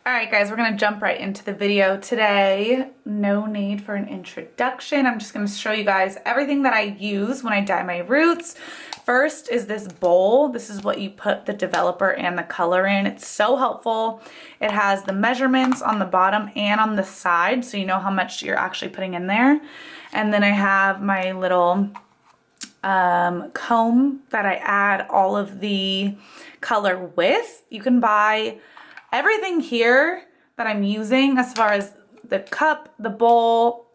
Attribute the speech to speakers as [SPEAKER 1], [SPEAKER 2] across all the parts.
[SPEAKER 1] All right, guys, we're gonna jump right into the video today. No need for an introduction. I'm just gonna show you guys everything that I use when I dye my roots. First is this bowl. This is what you put the developer and the color in. It's so helpful. It has the measurements on the bottom and on the side, so you know how much you're actually putting in there. And then I have my little comb that I add all of the color with. You can buy everything here that I'm using as far as the cup, the bowl.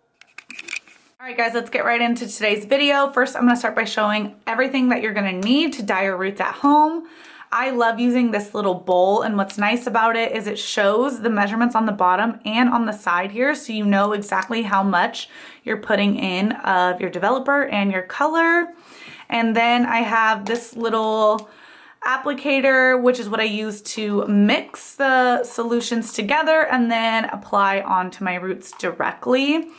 [SPEAKER 1] All right, guys, let's get right into today's video. First, I'm gonna start by showing everything that you're gonna need to dye your roots at home. I love using this little bowl, and what's nice about it is it shows the measurements on the bottom and on the side here, so you know exactly how much you're putting in of your developer and your color. And then I have this little applicator, which is what I use to mix the solutions together and then apply onto my roots directly.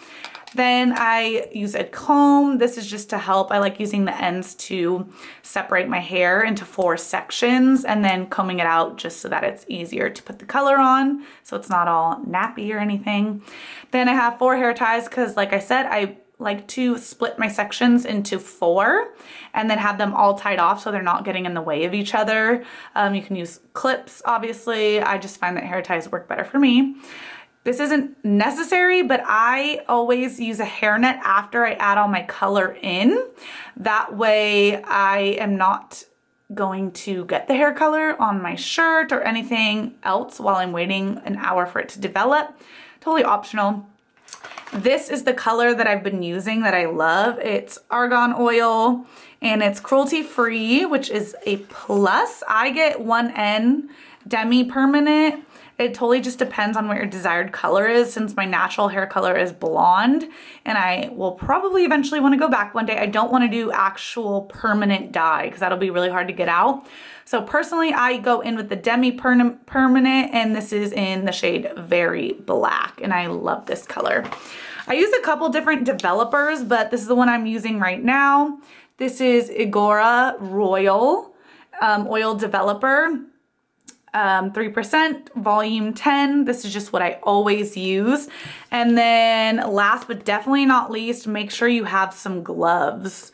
[SPEAKER 1] Then I use a comb. This is just to help. I like using the ends to separate my hair into 4 sections and then combing it out just so that it's easier to put the color on, so it's not all nappy or anything. Then I have 4 hair ties because, like I said, I like to split my sections into 4 and then have them all tied off so they're not getting in the way of each other. You can use clips, obviously. I just find that hair ties work better for me. This isn't necessary, but I always use a hairnet after I add all my color in. That way I am not going to get the hair color on my shirt or anything else while I'm waiting an hour for it to develop. Totally optional. This is the color that I've been using that I love. It's argan oil and it's cruelty-free, which is a plus. I get 1N demi-permanent. It totally just depends on what your desired color is, since my natural hair color is blonde and I will probably eventually want to go back one day. I don't want to do actual permanent dye because that'll be really hard to get out. So personally, I go in with the demi-permanent, and this is in the shade Very Black, and I love this color. I use a couple different developers, but this is the one I'm using right now. This is Igora Royal Oil Developer. 3%, volume 10. This is just what I always use. And then last but definitely not least, make sure you have some gloves.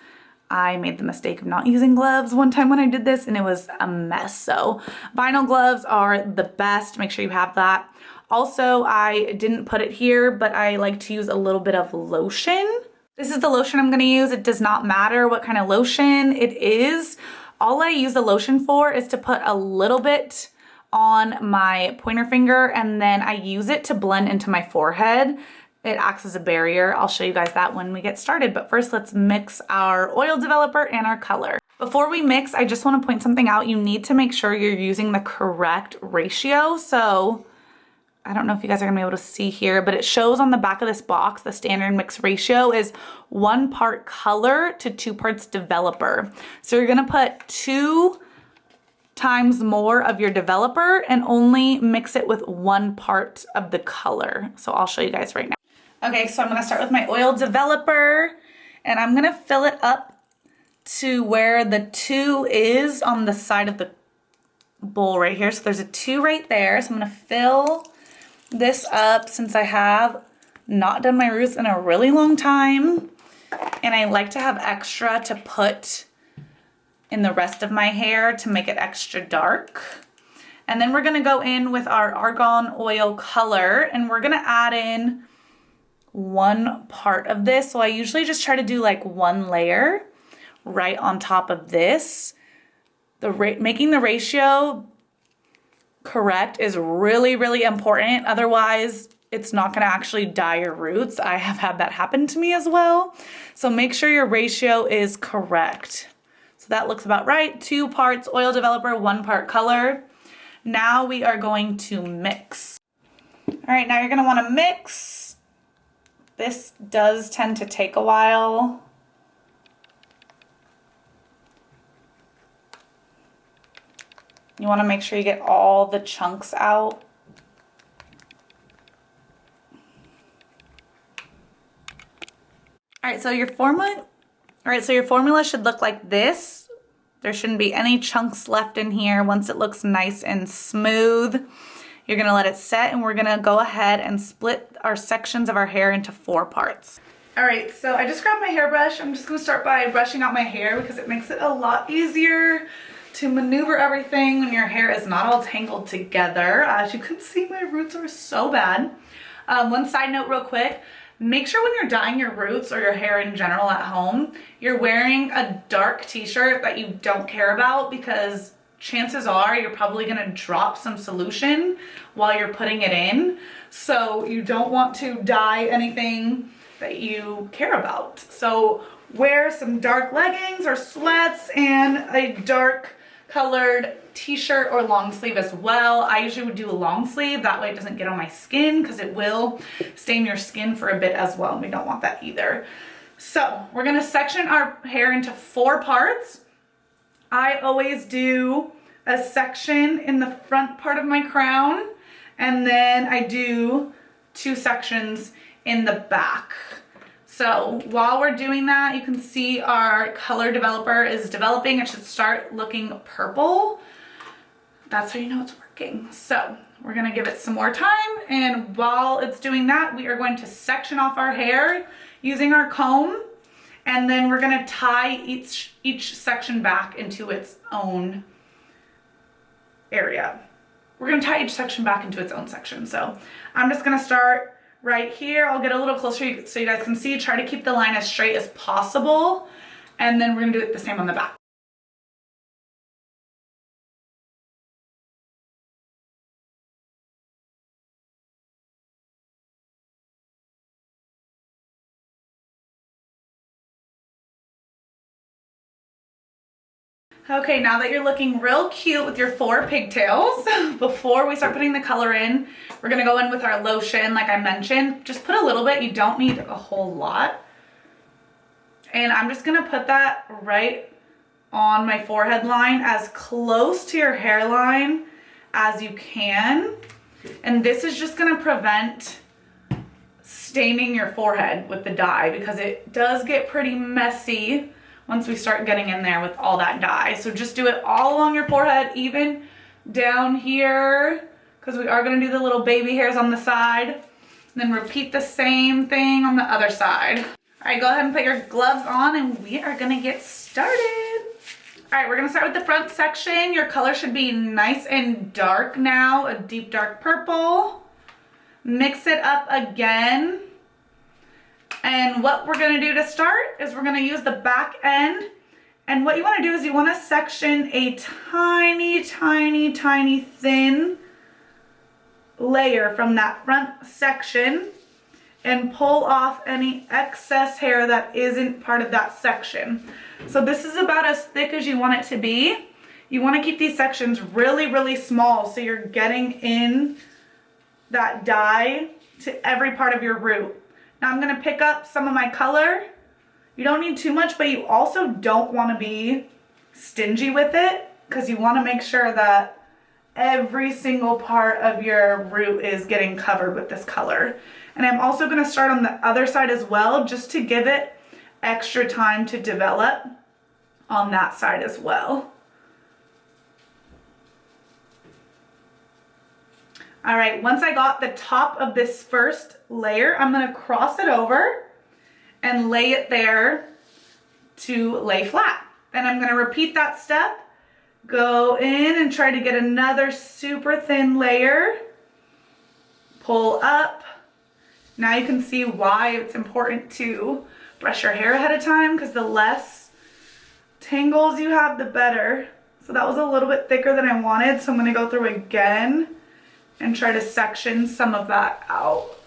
[SPEAKER 1] I made the mistake of not using gloves one time when I did this and it was a mess. So vinyl gloves are the best. Make sure you have that. Also, I didn't put it here, but I like to use a little bit of lotion. This is the lotion I'm gonna use. It does not matter what kind of lotion it is. All I use the lotion for is to put a little bit on my pointer finger, and then I use it to blend into my forehead. It acts as a barrier. I'll show you guys that when we get started, but first let's mix our oil developer and our color. Before we mix, I just want to point something out. You need to make sure you're using the correct ratio. So I don't know if you guys are gonna be able to see here, but it shows on the back of this box, the standard mix ratio is 1 part color to 2 parts developer. So you're gonna put 2 times more of your developer and only mix it with 1 part of the color. So I'll show you guys right now. Okay, so I'm gonna start with my oil developer and I'm gonna fill it up to where the 2 is on the side of the bowl right here. So there's a 2 right there. So I'm gonna fill this up since I have not done my roots in a really long time. And I like to have extra to put in the rest of my hair to make it extra dark. And then we're gonna go in with our argan oil color and we're gonna add in 1 part of this. So I usually just try to do like 1 layer right on top of this. Making the ratio correct is really, really important. Otherwise, it's not gonna actually dye your roots. I have had that happen to me as well. So make sure your ratio is correct. So that looks about right. 2 parts oil developer, 1 part color. Now we are going to mix. All right, now you're gonna wanna mix. This does tend to take a while. You wanna make sure you get all the chunks out. All right, so your formula should look like this. There shouldn't be any chunks left in here once it looks nice and smooth. You're gonna let it set, and we're gonna go ahead and split our sections of our hair into 4 parts. All right, so I just grabbed my hairbrush. I'm just gonna start by brushing out my hair because it makes it a lot easier to maneuver everything when your hair is not all tangled together. As you can see, my roots are so bad. One side note real quick, make sure when you're dyeing your roots or your hair in general at home, you're wearing a dark t-shirt that you don't care about, because chances are you're probably gonna drop some solution while you're putting it in. So you don't want to dye anything that you care about. So wear some dark leggings or sweats and a dark colored t-shirt or long sleeve as well. I usually would do a long sleeve, that way it doesn't get on my skin, because it will stain your skin for a bit as well, and we don't want that either. So we're gonna section our hair into 4 parts. I always do a section in the front part of my crown, and then I do 2 sections in the back. So while we're doing that, you can see our color developer is developing. It should start looking purple. That's how you know it's working. So we're gonna give it some more time, and while it's doing that, we are going to section off our hair using our comb, and then we're gonna tie each section back into its own area. We're gonna tie each section back into its own section. So I'm just gonna start right here. I'll get a little closer so you guys can see. Try to keep the line as straight as possible, and then we're gonna do it the same on the back. Okay, now that you're looking real cute with your 4 pigtails, before we start putting the color in, we're gonna go in with our lotion, like I mentioned. Just put a little bit, you don't need a whole lot. And I'm just gonna put that right on my forehead line, as close to your hairline as you can. And this is just gonna prevent staining your forehead with the dye, because it does get pretty messy once we start getting in there with all that dye. So just do it all along your forehead, even down here, because we are gonna do the little baby hairs on the side. And then repeat the same thing on the other side. All right, go ahead and put your gloves on, and we are gonna get started. All right, we're gonna start with the front section. Your color should be nice and dark now, a deep dark purple. Mix it up again. And what we're gonna do to start is we're gonna use the back end. And what you wanna do is you wanna section a tiny, tiny, tiny thin layer from that front section and pull off any excess hair that isn't part of that section. So this is about as thick as you want it to be. You wanna keep these sections really, really small so you're getting in that dye to every part of your root. Now I'm gonna pick up some of my color. You don't need too much, but you also don't wanna be stingy with it, because you wanna make sure that every single part of your root is getting covered with this color. And I'm also gonna start on the other side as well, just to give it extra time to develop on that side as well. All right, once I got the top of this first layer, I'm gonna cross it over and lay it there to lay flat. Then I'm gonna repeat that step, go in and try to get another super thin layer, pull up. Now you can see why it's important to brush your hair ahead of time, because the less tangles you have, the better. So that was a little bit thicker than I wanted, so I'm gonna go through again and try to section some of that out.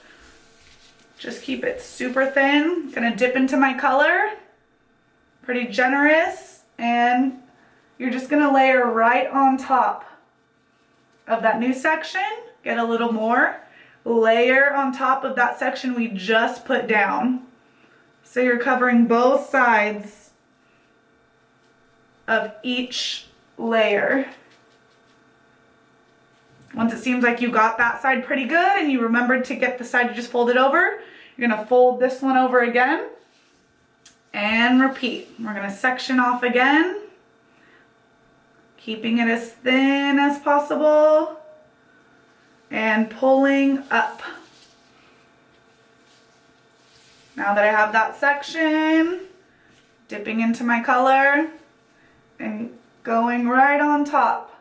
[SPEAKER 1] Just keep it super thin. Gonna dip into my color, pretty generous, and you're just gonna layer right on top of that new section. Get a little more, layer on top of that section we just put down. So you're covering both sides of each layer. Once it seems like you got that side pretty good and you remembered to get the side you just folded over, you're gonna fold this one over again and repeat. We're gonna section off again, keeping it as thin as possible and pulling up. Now that I have that section, dipping into my color and going right on top.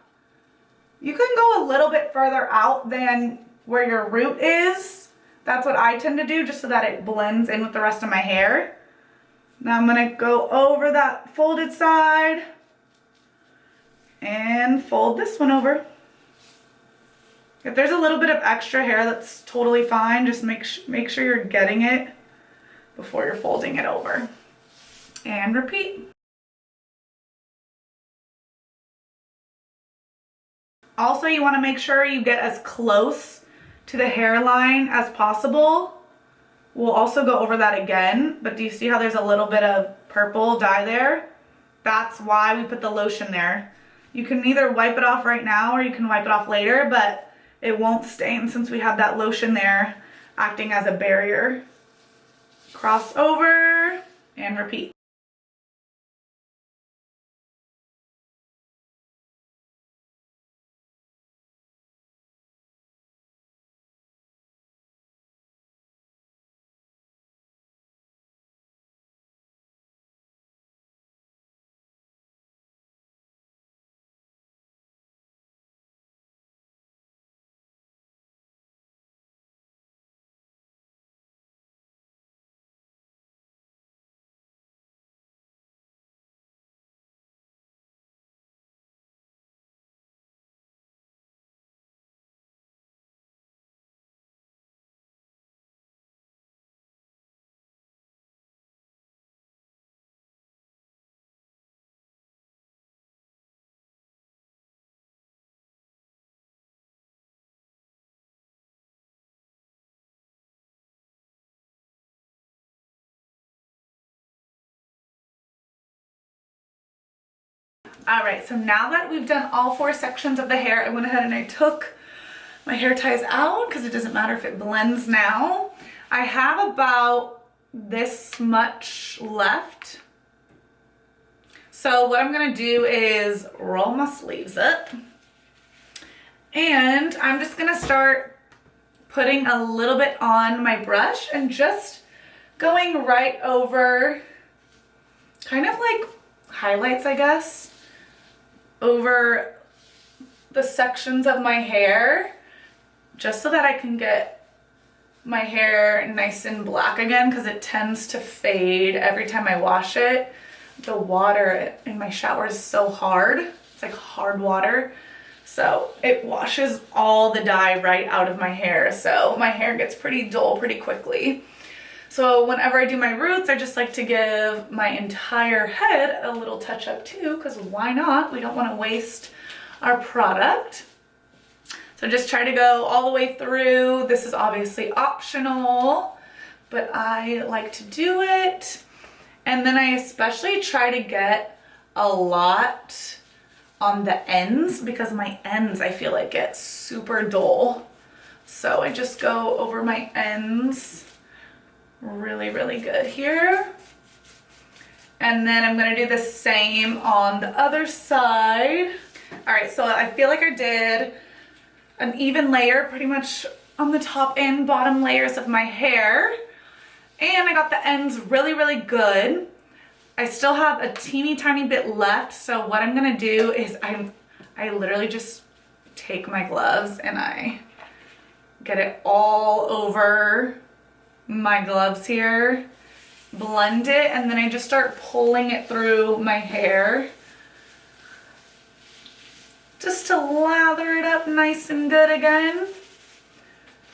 [SPEAKER 1] You can go a little bit further out than where your root is. That's what I tend to do, just so that it blends in with the rest of my hair. Now I'm gonna go over that folded side and fold this one over. If there's a little bit of extra hair, that's totally fine. Just make sure you're getting it before you're folding it over. And repeat. Also, you want to make sure you get as close to the hairline as possible. We'll also go over that again, but do you see how there's a little bit of purple dye there? That's why we put the lotion there. You can either wipe it off right now or you can wipe it off later, but it won't stain since we have that lotion there acting as a barrier. Cross over and repeat. Alright, so now that we've done all 4 sections of the hair, I went ahead and I took my hair ties out because it doesn't matter if it blends now. I have about this much left. So what I'm going to do is roll my sleeves up. And I'm just going to start putting a little bit on my brush and just going right over, kind of like highlights, I guess, over the sections of my hair, just so that I can get my hair nice and black again, because it tends to fade every time I wash it. The water in my shower is so hard. It's like hard water. So it washes all the dye right out of my hair. So my hair gets pretty dull pretty quickly. So whenever I do my roots, I just like to give my entire head a little touch up too, because why not? We don't want to waste our product. So just try to go all the way through. This is obviously optional, but I like to do it. And then I especially try to get a lot on the ends, because my ends I feel like get super dull. So I just go over my ends really, really good here. And then I'm gonna do the same on the other side. All right, so I feel like I did an even layer pretty much on the top and bottom layers of my hair. And I got the ends really, really good. I still have a teeny tiny bit left. So what I'm gonna do is I literally just take my gloves and I get it all over my gloves here, blend it, and then I just start pulling it through my hair just to lather it up nice and good again.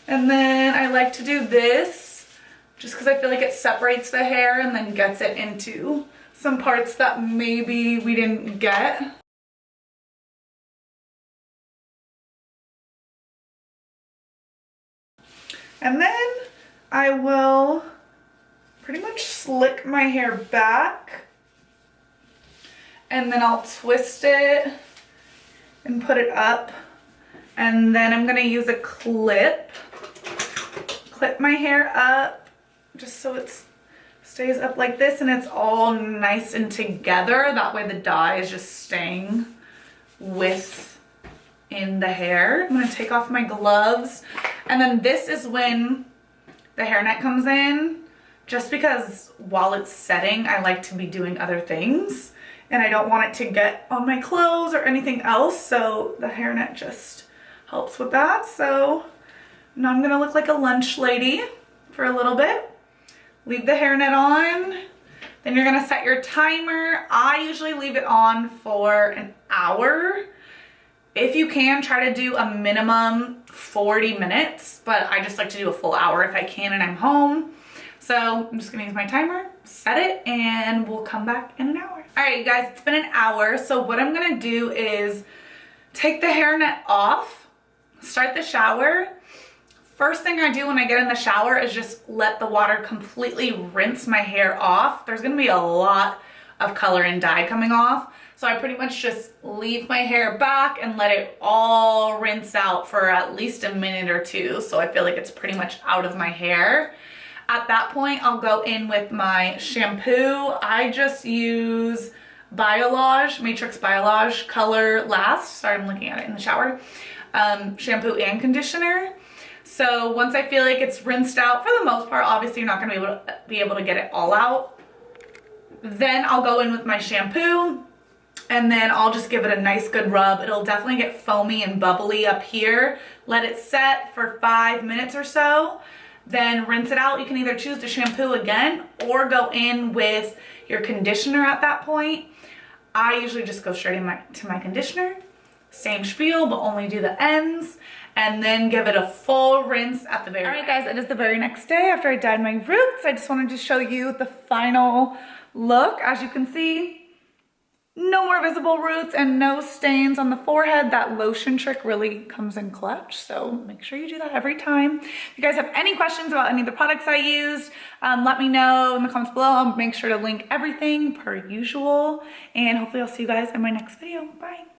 [SPEAKER 1] And then I like to do this just because I feel like it separates the hair and then gets it into some parts that maybe we didn't get. And then I will pretty much slick my hair back, and then I'll twist it and put it up, and then I'm gonna use a clip my hair up just so it stays up like this and it's all nice and together. That way the dye is just staying with in the hair. I'm gonna take off my gloves. And then this is when the hairnet comes in, just because while it's setting, I like to be doing other things and I don't want it to get on my clothes or anything else. So the hairnet just helps with that. So now I'm gonna look like a lunch lady for a little bit. Leave the hairnet on. Then you're gonna set your timer. I usually leave it on for an hour. If you can, try to do a minimum 40 minutes, but I just like to do a full hour if I can and I'm home. So I'm just gonna use my timer, set it, and we'll come back in an hour. All right, you guys, it's been an hour. So what I'm gonna do is take the hairnet off, start the shower. First thing I do when I get in the shower is just let the water completely rinse my hair off. There's gonna be a lot of color and dye coming off. So I pretty much just leave my hair back and let it all rinse out for at least a minute or two. So I feel like it's pretty much out of my hair. At that point, I'll go in with my shampoo. I just use Biolage, Matrix Biolage Color Last. Sorry, I'm looking at it in the shower. Shampoo and conditioner. So once I feel like it's rinsed out, for the most part, obviously you're not gonna be able to get it all out. Then I'll go in with my shampoo and then I'll just give it a nice good rub. It'll definitely get foamy and bubbly up here. Let it set for 5 minutes or so. Then rinse it out. You can either choose to shampoo again or go in with your conditioner at that point. I usually just go straight to my conditioner. Same spiel, but only do the ends. And then give it a full rinse at the very end. All right, guys, it is the very next day after I dyed my roots. I just wanted to show you the final look. As you can see, no more visible roots and no stains on the forehead. That lotion trick really comes in clutch, so make sure you do that every time. If you guys have any questions about any of the products I used, let me know in the comments below. I'll make sure to link everything per usual, and hopefully I'll see you guys in my next video. Bye.